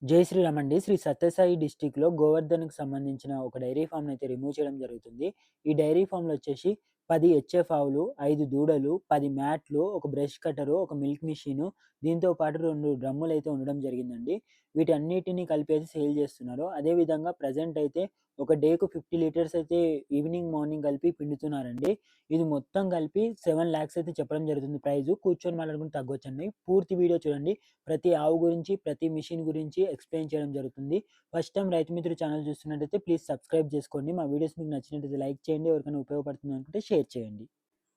జై శ్రీరామ్ అండి. శ్రీ సత్యసాయి డిస్ట్రిక్ట్‌లో గోవర్ధన్‌కి సంబంధించిన ఒక డైరీ ఫార్మ్‌నయితే రిమూవ్ చేయడం జరుగుతుంది. ఈ డైరీ ఫార్మ్‌లో వచ్చేసి 10 హెచ్ఎఫ్ ఆవులు, 5 దూడలు, 10 మ్యాట్లు, ఒక బ్రష్ కట్టరు, ఒక మిల్క్ మిషను, దీంతో పాటు 2 డ్రమ్ములైతే ఉండడం జరిగిందండి. వీటన్నిటిని కలిపేసి సేల్ చేస్తున్నారు. అదే విధంగా ప్రెజెంట్ అయితే ఒక డేకు 50 లీటర్స్ అయితే ఈవినింగ్, మార్నింగ్ కలిపి పిండుతున్నారండి. ఇది మొత్తం కలిపి 7,00,000 అయితే చెప్పడం జరుగుతుంది ప్రైజు. కూర్చొని మాట్లాడుకుంటే తగ్గొచ్చండి. పూర్తి వీడియో చూడండి. ప్రతి ఆవు గురించి, ప్రతి మిషన్ గురించి ఎక్స్‌ప్లెయిన్ చేయడం జరుగుతుంది. ఫస్ట్ టైమ్ రైతు మిత్రుడు ఛానల్ చూస్తున్నట్టయితే ప్లీజ్ సబ్స్క్రైబ్ చేసుకోండి. మా వీడియోస్ మీకు నచ్చినట్టయితే లైక్ చేయండి. ఎవరికైనా ఉపయోగపడుతుంది అనుకుంటే షేర్ చేయండి.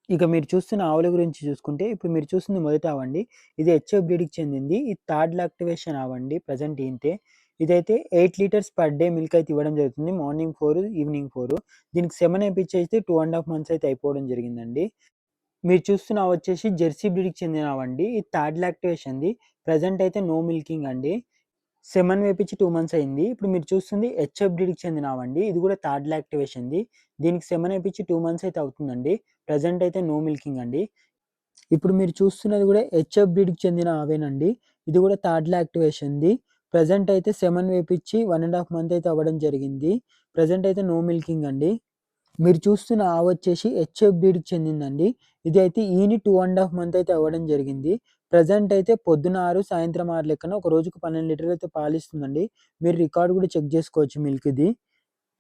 ఇక మీరు చూస్తున్న ఆవుల గురించి చూసుకుంటే, ఇప్పుడు మీరు చూస్తుంది మొదటి ఆవండి. ఇది హెచ్ఎఫ్ బ్రీడ్‌కి చెందింది. ఇది థర్డ్ లాక్టివేషన్ ఆవండి. ప్రెజెంట్ ఈనితే. ఇదైతే 8 లీటర్స్ పర్ డే మిల్క్ అయితే ఇవ్వడం జరుగుతుంది. Morning 4, evening 4. దీనికి సెమెన్ ఏపిచ్చేసి 2 ½ మంత్స్ అయితే అయిపోవడం జరిగిందండి. మీరు చూస్తున్న ఆవొచ్చేసి జెర్సీ బ్రీడ్‌కి చెందిన ఆవండి. ఇది థర్డ్ లాక్టివేషన్‌ది. ప్రెజెంట్ అయితే నో మిల్కింగ్ అండి. సెమెన్ వేపిచ్చి 2 మంత్స్ అయింది. ఇప్పుడు మీరు చూస్తుంది హెచ్ఎఫ్ బ్రీడ్‌కి చెందిన ఆవండి. ఇది కూడా థర్డ్ లాక్టివేషన్‌ది. దీనికి సెమెన్ ఏపిచ్చి 2 మంత్స్ అయితే అవుతుందండి. ప్రెజెంట్ అయితే నో మిల్కింగ్ అండి. ఇప్పుడు మీరు చూస్తున్నది కూడా హెచ్ఎఫ్ బ్రీడ్‌కి చెందిన ఆవేనండి. ఇది కూడా థర్డ్ లాక్టివేషన్‌ది. ప్రెజెంట్ అయితే సెమెన్ వేపిచ్చి 1 ½ మంత్ అయితే అవ్వడం జరిగింది. ప్రెజెంట్ అయితే నో మిల్కింగ్ అండి. మీరు చూస్తున్న ఆవొచ్చేసి హెచ్ఎఫ్ బ్రీడ్‌కి చెందిందండి. ఇదైతే ఈని 2 ½ మంత్ అయితే అవ్వడం జరిగింది. ప్రెజెంట్ అయితే పొద్దున 6, సాయంత్రం 6 లెక్కన ఒక రోజుకు 12 లీటర్లు అయితే పాలిస్తుందండి. మీరు రికార్డ్ కూడా చెక్ చేసుకోవచ్చు మిల్క్‌ది.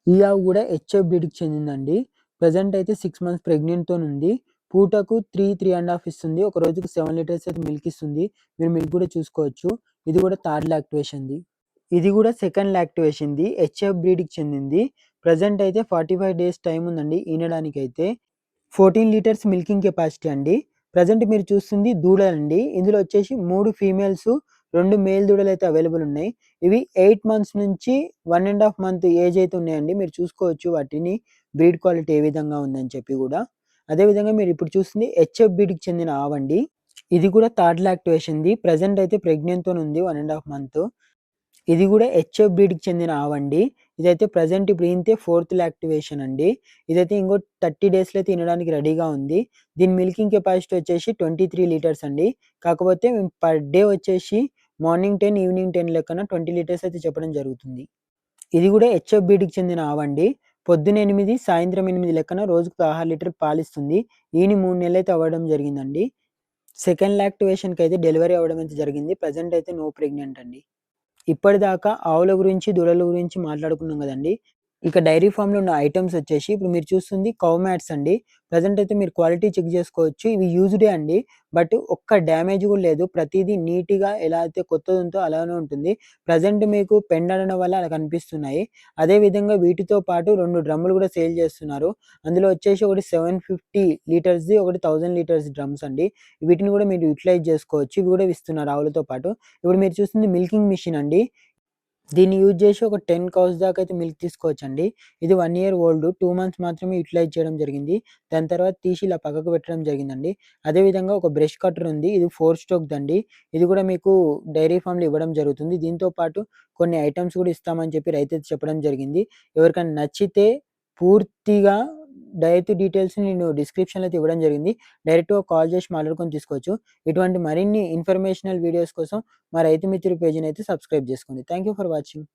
ఈ ఆవు కూడా హెచ్ఎఫ్ బ్రీడ్‌కి చెందిందండి. ప్రెజెంట్ అయితే 6 మంత్స్ ప్రెగ్నెంట్‌తోనుంది. పూటకు 3 ఇస్తుంది. ఒక రోజుకు 7 లీటర్స్ అయితే మిల్క్ ఇస్తుంది. మీరు మిల్క్ కూడా చూసుకోవచ్చు. ఇది కూడా థర్డ్ లాక్టివేషన్‌ది. ఇది కూడా సెకండ్ లాక్టివేషన్‌ది. హెచ్ఎఫ్ బ్రీడ్‌కి చెందింది. ప్రెజెంట్ అయితే 45 డేస్ టైమ్ ఉందండి ఈనడానికైతే. 14 లీటర్స్ మిల్కింగ్ కెపాసిటీ అండి. ప్రెజెంట్ మీరు చూస్తుంది దూడలండి. ఇందులో వచ్చేసి 3 ఫీమేల్స్, 2 మేల్ దూడలైతే అవైలబుల్ ఉన్నాయి. ఇవి 8 మంత్స్ నుంచి 1 ½ మంత్ ఏజ్ అయితే ఉన్నాయండి. మీరు చూసుకోవచ్చు వాటిని బ్రీడ్ క్వాలిటీ ఏ విధంగా ఉందని చెప్పి గూడా. అదే విధంగా మీరు ఇప్పుడు చూస్తుంది హెచ్ఎఫ్ బ్రీడ్‌కి చెందిన ఆవండి. ఇది కూడా థర్డ్ లాక్టివేషన్‌ది. ప్రెజెంట్ అయితే ప్రెగ్నెంట్‌తోనుంది 1 ½ మంత్. ఇది గూడా హెచ్ఎఫ్ బ్రీడ్‌కి చెందిన ఆవండి. ఇదైతే ప్రెజెంట్ ఇప్పుడు ఈనితే ఫోర్త్ లాక్టివేషన్ అండి. ఇదైతే ఇంకో 30 డేస్‌లో అయితే ఈనడానికి రెడీగా ఉంది. దీని మిల్కింగ్ కెపాసిటీ వచ్చేసి 23 లీటర్స్ అండి. కాకపోతే పర్ డే వచ్చేసి మార్నింగ్ 10, ఈవినింగ్ 10 లెక్కన 20 లీటర్స్ అయితే చెప్పడం జరుగుతుంది. ఇది గూడా హెచ్ఎఫ్ బ్రీడ్‌కి చెందిన ఆవండి. పొద్దున 8, సాయంత్రం 8 లెక్కన రోజుకు 16 లీటర్ పాలిస్తుంది. ఈని 3 నెలలైతే అవ్వడం జరిగిందండి. సెకండ్ లాక్టివేషన్‌కైతే డెలివరీ అవ్వడం అయితే జరిగింది. ప్రెజెంట్ అయితే నో ప్రెగ్నెంట్ అండి. ఇప్పటిదాకా ఆవుల గురించి, దూడల గురించి మాట్లాడుకున్నాం గదండీ! ఇక డైరీ ఫార్మ్‌లో ఉన్న ఐటెమ్స్ వచ్చేసి ఇప్పుడు మీరు చూస్తుంది కౌ మ్యాట్స్ అండి. ప్రెజెంట్ అయితే మీరు క్వాలిటీ చెక్ జేసుకోవచ్చు. ఇవి యూజ్డే అండి. బట్ ఒక్క డ్యామేజ్ గూడా లేదు. ప్రతీదీ నీట్‌గా ఎలా అయితే కొత్తదుందో అలానే ఉంటుంది. ప్రెజెంట్ మీకు పెండనడం వల్ల అలా కనిపిస్తున్నాయి. అదే విధంగా వీటితో పాటు 2 డ్రమ్ములు గూడా సేల్ జేస్తున్నారు. అందులో వచ్చేసి ఒకటి 750 లీటర్స్‌ది, ఒకటి 1000 లీటర్స్ డ్రమ్స్ అండి. వీటిని గూడా మీరు యుటిలైజ్ జేసుకోవచ్చు. ఇవి గూడా ఇస్తున్నారు ఆవులతో పాటు. ఇప్పుడు మీరు చూస్తుంది మిల్కింగ్ మిషన్ అండి. దీన్ని యూజ్ జేసి ఒక 10 కౌస్ దాకా అయితే మిల్క్ తీసుకోవచ్చండి. ఇది 1 ఇయర్ ఓల్డ్. 2 మంత్స్ మాత్రమే యుటిలైజ్ చేయడం జరిగింది. దాని తర్వాత తీసి ఇలా పక్కకు పెట్టడం జరిగిందండి. అదే విధంగా ఒక బ్రష్ కట్టర్ ఉంది. ఇది 4 స్ట్రోక్‌దండి. ఇది కూడా మీకు డైరీ ఫార్మ్‌లో ఇవ్వడం జరుగుతుంది. దీంతో పాటు కొన్ని ఐటెమ్స్ కూడా ఇస్తామని చెప్పి రైతైతే చెప్పడం జరిగింది. ఎవరికైనా నచ్చితే పూర్తిగా రైతు డీటెయిల్స్ నేను డిస్క్రిప్షన్‌లో అయితే ఇవ్వడం జరిగింది. డైరెక్ట్‌గా కాల్ చేసి మాట్లాడుకొని తీసుకోవచ్చు. ఇటువంటి మరిన్ని ఇన్ఫర్మేషనల్ వీడియోస్ కోసం మా రైతు మిత్రుడు పేజ్‌ని అయితే సబ్స్క్రైబ్ చేసుకోండి. Thank you for watching.